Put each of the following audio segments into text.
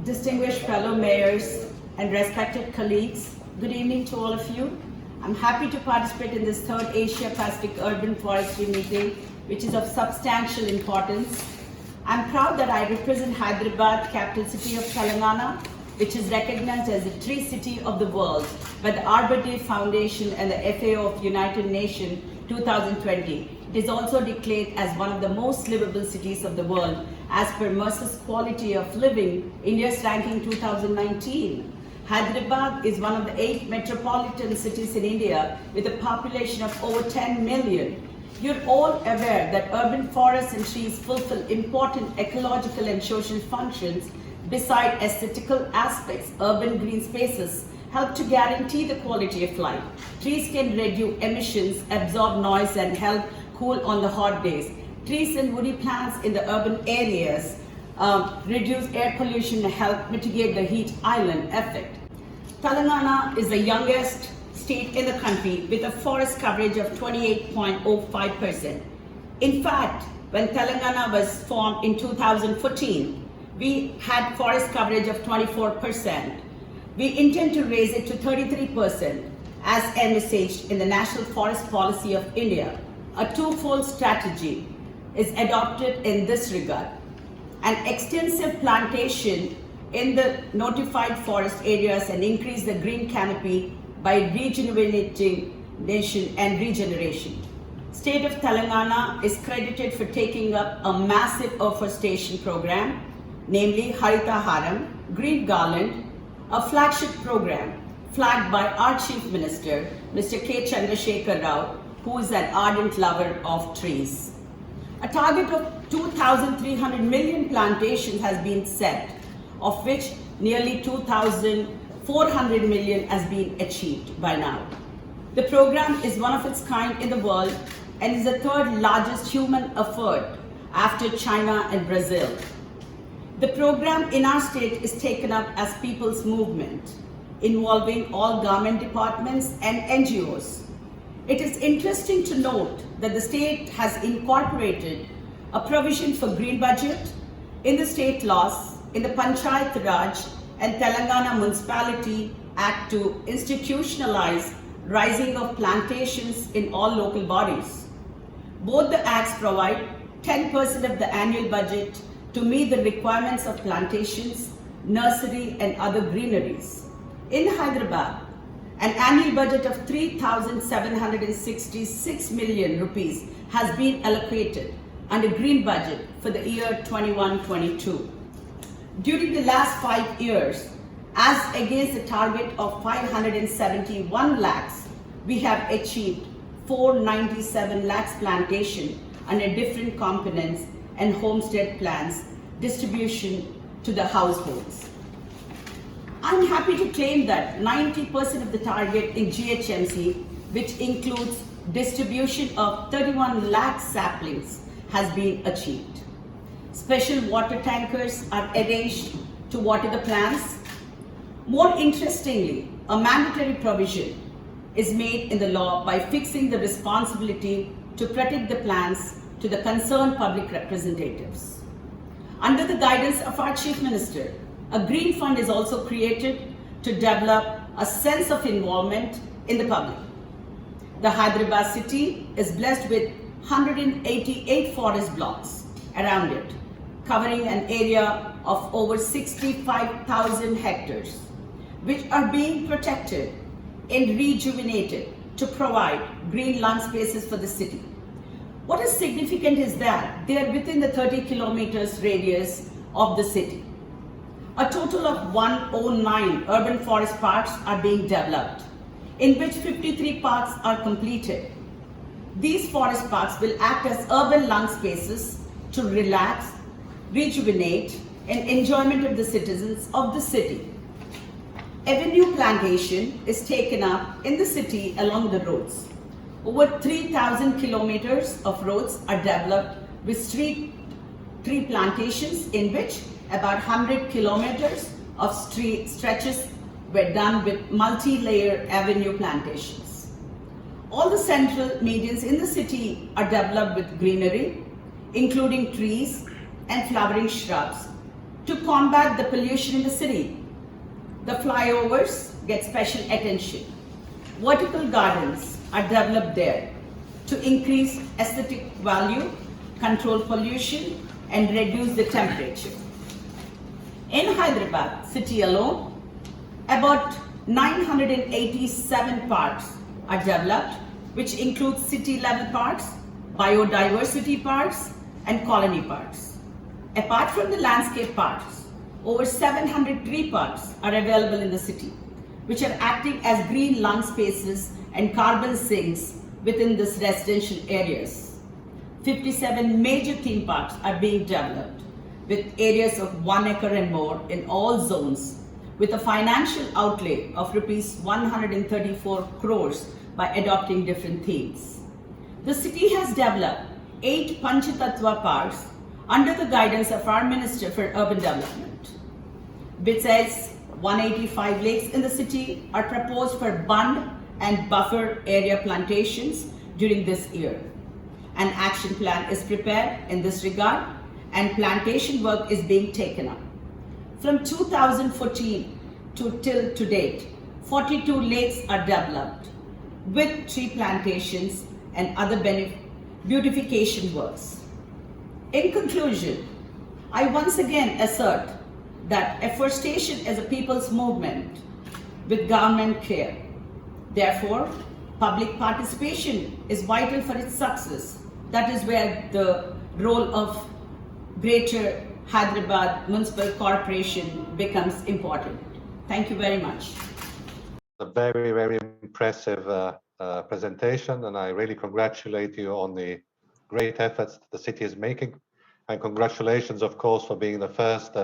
Distinguished fellow mayors and respected colleagues, good evening to all of you. I'm happy to participate in this third Asia Pacific Urban Forestry meeting, which is of substantial importance. I'm proud that I represent Hyderabad, capital city of Telangana, which is recognized as the tree city of the world by the Arbor Day Foundation and the FAO of United Nations 2020. It is also declared as one of the most livable cities of the world as per Mercer's Quality of Living, India's ranking 2019. Hyderabad is one of the 8 metropolitan cities in India with a population of over 10 million. You're all aware that urban forests and trees fulfill important ecological and social functions. Beside aesthetical aspects, urban green spaces help to guarantee the quality of life. Trees can reduce emissions, absorb noise, and help cool on the hot days. Trees and woody plants in the urban areas reduce air pollution and help mitigate the heat island effect. Telangana is the youngest state in the country with a forest coverage of 28.05%. In fact, when Telangana was formed in 2014, we had forest coverage of 24%. We intend to raise it to 33% as envisaged in the National Forest Policy of India. A twofold strategy is adopted in this regard. An extensive plantation in the notified forest areas and increase the green canopy by rejuvenating nation and regeneration. State of Telangana is credited for taking up a massive afforestation program, namely Harita Haram, Green Garland, a flagship program flagged by our Chief Minister, Mr. K. Chandrasekhar Rao, who is an ardent lover of trees. A target of 2,300 million plantations has been set, of which nearly 2,400 million has been achieved by now. The program is one of its kind in the world and is the third largest human effort after China and Brazil. The program in our state is taken up as people's movement, involving all government departments and NGOs. It is interesting to note that the state has incorporated a provision for green budget in the state laws in the Panchayat Raj and Telangana Municipality Act to institutionalize rising of plantations in all local bodies. Both the acts provide 10% of the annual budget to meet the requirements of plantations, nursery and other greeneries. In Hyderabad, an annual budget of 3,766 million rupees has been allocated under green budget for the year 21-22. During the last 5 years, as against the target of 571 lakhs, we have achieved 497 lakhs plantation under different components and homestead plans distribution to the households. I'm happy to claim that 90% of the target in GHMC, which includes distribution of 31 lakh saplings, has been achieved. Special water tankers are arranged to water the plants. More interestingly, a mandatory provision is made in the law by fixing the responsibility to protect the plants to the concerned public representatives. Under the guidance of our Chief Minister, a green fund is also created to develop a sense of involvement in the public. The Hyderabad city is blessed with 188 forest blocks around it, covering an area of over 65,000 hectares, which are being protected and rejuvenated to provide green lung spaces for the city. What is significant is that they are within the 30 kilometers radius of the city. A total of 109 urban forest parks are being developed, in which 53 parks are completed. These forest parks will act as urban lung spaces to relax, rejuvenate, and enjoyment of the citizens of the city. Avenue plantation is taken up in the city along the roads. Over 3,000 kilometers of roads are developed with street tree plantations, in which about 100 kilometers of street stretches were done with multi-layer avenue plantations. All the central medians in the city are developed with greenery, including trees and flowering shrubs, To combat the pollution in the city, the flyovers get special attention. Vertical gardens are developed there to increase aesthetic value, control pollution, and reduce the temperature. In Hyderabad city alone, about 987 parks are developed, which includes city-level parks, biodiversity parks, and colony parks. Apart from the landscape parks, over 700 tree parks are available in the city, which are acting as green lung spaces and carbon sinks within these residential areas. 57 major theme parks are being developed with areas of 1 acre and more in all zones, with a financial outlay of rupees 134 crores by adopting different themes. The city has developed 8 Panchatattva parks under the guidance of our Minister for Urban Development. Besides, 185 lakes in the city are proposed for bund and buffer area plantations during this year. An action plan is prepared in this regard and plantation work is being taken up. From 2014 till to date, 42 lakes are developed with tree plantations and other beautification works. In conclusion, I once again assert that afforestation is a people's movement with government care. Therefore, public participation is vital for its success. That is where the role of Greater Hyderabad Municipal Corporation becomes important. Thank you very much. A very, very impressive presentation, and I really congratulate you on the great efforts the city is making. And congratulations, of course, for being the first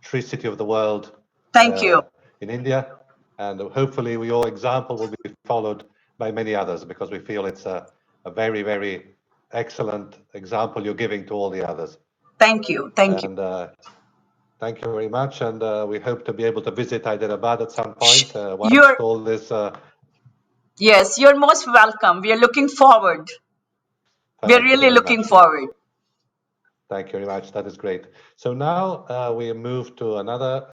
tree city of the world. Thank you. In India. And hopefully your example will be followed by many others, because we feel it's a very, very excellent example you're giving to all the others. Thank you. Thank you. And thank you very much. And we hope to be able to visit Hyderabad at some point once all this. Yes, you're most welcome. We are looking forward. We're really looking forward. Thank you very much. That is great. So now we move to another